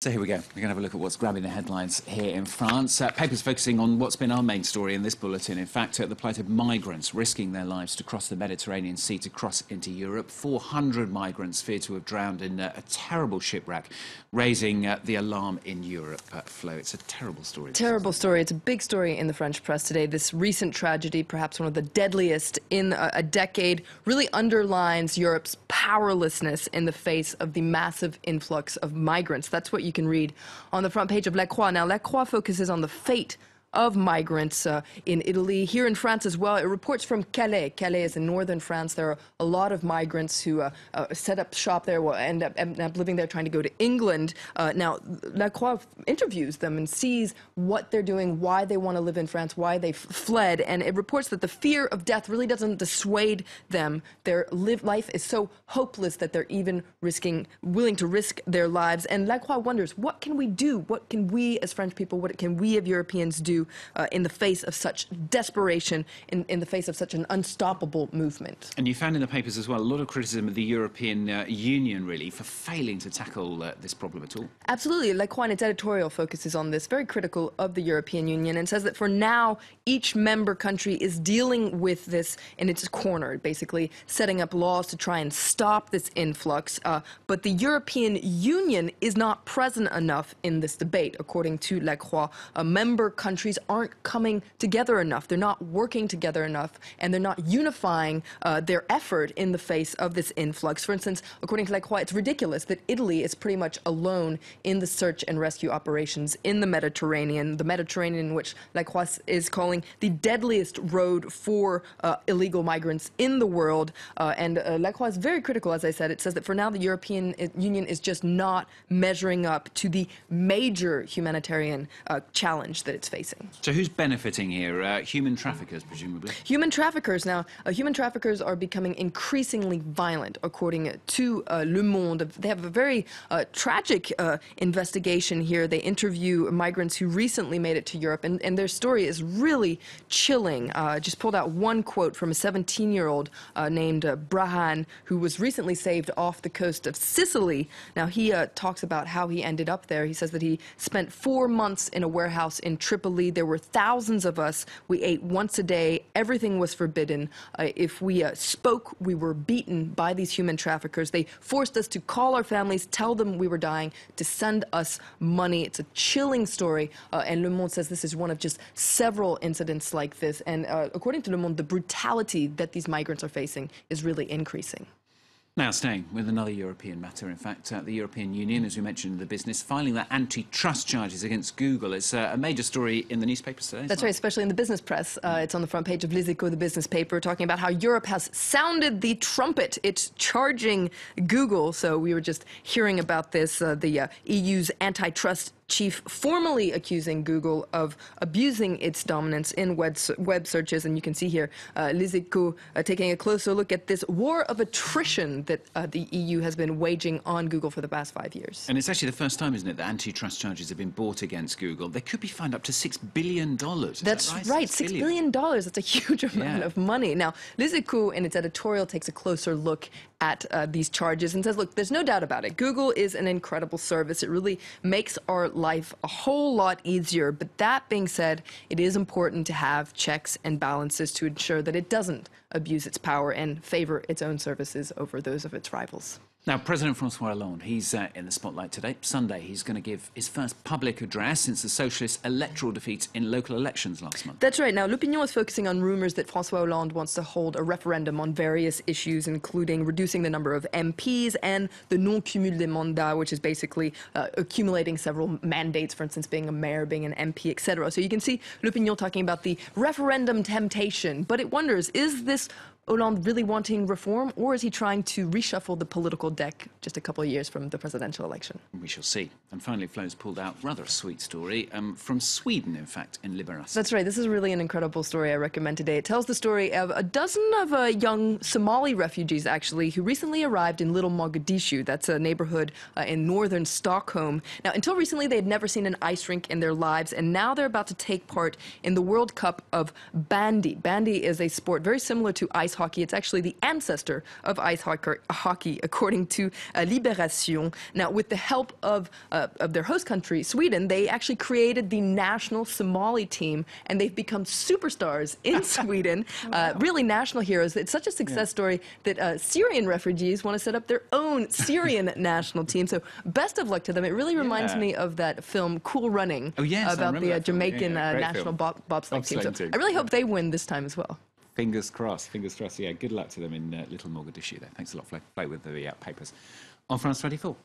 So here we go. We're going to have a look at what's grabbing the headlines here in France. Papers focusing on what's been our main story in this bulletin. In fact, the plight of migrants risking their lives to cross the Mediterranean Sea to cross into Europe. 400 migrants feared to have drowned in a terrible shipwreck, raising the alarm in Europe. Flo, it's a terrible story. Terrible story. It's a big story in the French press today. This recent tragedy, perhaps one of the deadliest in a decade, really underlines Europe's powerlessness in the face of the massive influx of migrants. That's what you can read on the front page of La Croix. Now, La Croix focuses on the fate of migrants in Italy, here in France as well. It reports from Calais. Calais is in northern France. There are a lot of migrants who set up shop there, will end up living there, trying to go to England. Now, La Croix interviews them and sees what they're doing, why they want to live in France, why they fled, and it reports that the fear of death really doesn't dissuade them. Their life is so hopeless that they're even willing to risk their lives. And La Croix wonders, what can we do? What can we as French people, what can we as Europeans do in the face of such desperation, in the face of such an unstoppable movement? And you found in the papers as well a lot of criticism of the European Union, really, for failing to tackle this problem at all. Absolutely. La Croix in its editorial focuses on this, very critical of the European Union, and says that for now, each member country is dealing with this in its corner, basically setting up laws to try and stop this influx. But the European Union is not present enough in this debate, according to La Croix. Member countries aren't coming together enough. They're not working together enough, and they're not unifying their effort in the face of this influx. For instance, according to La Croix, it's ridiculous that Italy is pretty much alone in the search and rescue operations in the Mediterranean, which La Croix is calling the deadliest road for illegal migrants in the world. And La Croix is very critical, as I said. It says that for now, the European Union is just not measuring up to the major humanitarian challenge that it's facing. So who's benefiting here? Human traffickers, presumably? Human traffickers. Now, human traffickers are becoming increasingly violent, according to Le Monde. They have a very tragic investigation here. They interview migrants who recently made it to Europe, and their story is really chilling. Just pulled out one quote from a 17-year-old named Brahan, who was recently saved off the coast of Sicily. Now, he talks about how he ended up there. He says that he spent 4 months in a warehouse in Tripoli. There were thousands of us. We ate once a day. Everything was forbidden. If we spoke, we were beaten by these human traffickers. They forced us to call our families, tell them we were dying, to send us money. It's a chilling story, and Le Monde says this is one of just several incidents like this. And according to Le Monde, the brutality that these migrants are facing is really increasing. Now, staying with another European matter, in fact, the European Union, as we mentioned in the business, filing their antitrust charges against Google. It's a major story in the newspapers today. That's right, especially in the business press. It's on the front page of Les Echos, the business paper, talking about how Europe has sounded the trumpet. It's charging Google. So we were just hearing about this, the EU's antitrust chief formally accusing Google of abusing its dominance in web searches. And you can see here Les Echos taking a closer look at this war of attrition that the EU has been waging on Google for the past 5 years. And it's actually the first time, isn't it, that antitrust charges have been brought against Google. They could be fined up to $6 billion. That's right, $6 billion. That's a huge amount of money. Now, Les Echos, in its editorial, takes a closer look at these charges and says, look, there's no doubt about it. Google is an incredible service. It really makes our life a whole lot easier. But that being said, it is important to have checks and balances to ensure that it doesn't abuse its power and favor its own services over those of its rivals. Now, President François Hollande, he's in the spotlight today. Sunday, he's going to give his first public address since the socialist electoral defeat in local elections last month. That's right. Now, L'Opinion is focusing on rumors that François Hollande wants to hold a referendum on various issues, including reducing the number of MPs and the non-cumul des mandats, which is basically accumulating several mandates, for instance, being a mayor, being an MP, etc. So you can see L'Opinion talking about the referendum temptation, but it wonders, is this Hollande really wanting reform, or is he trying to reshuffle the political deck just a couple of years from the presidential election? We shall see. And finally, Flo's pulled out rather a sweet story from Sweden, in fact, in Liberas. That's right. This is really an incredible story I recommend today. It tells the story of a dozen of young Somali refugees, actually, who recently arrived in Little Mogadishu. That's a neighborhood in northern Stockholm. Now, until recently, they had never seen an ice rink in their lives, and now they're about to take part in the World Cup of Bandy. Bandy is a sport very similar to ice hockey. It's actually the ancestor of ice hockey, according according to Libération. Now, with the help of their host country, Sweden, they actually created the national Somali team, and they've become superstars in Sweden, really national heroes. It's such a success story that Syrian refugees want to set up their own Syrian national team. So best of luck to them. It really reminds me of that film Cool Running about the Jamaican national bobsleigh team. So I really hope they win this time as well. Fingers crossed, fingers crossed. Yeah, good luck to them in Little Mogadishu there. Thanks a lot, Flo, with the papers on France 24.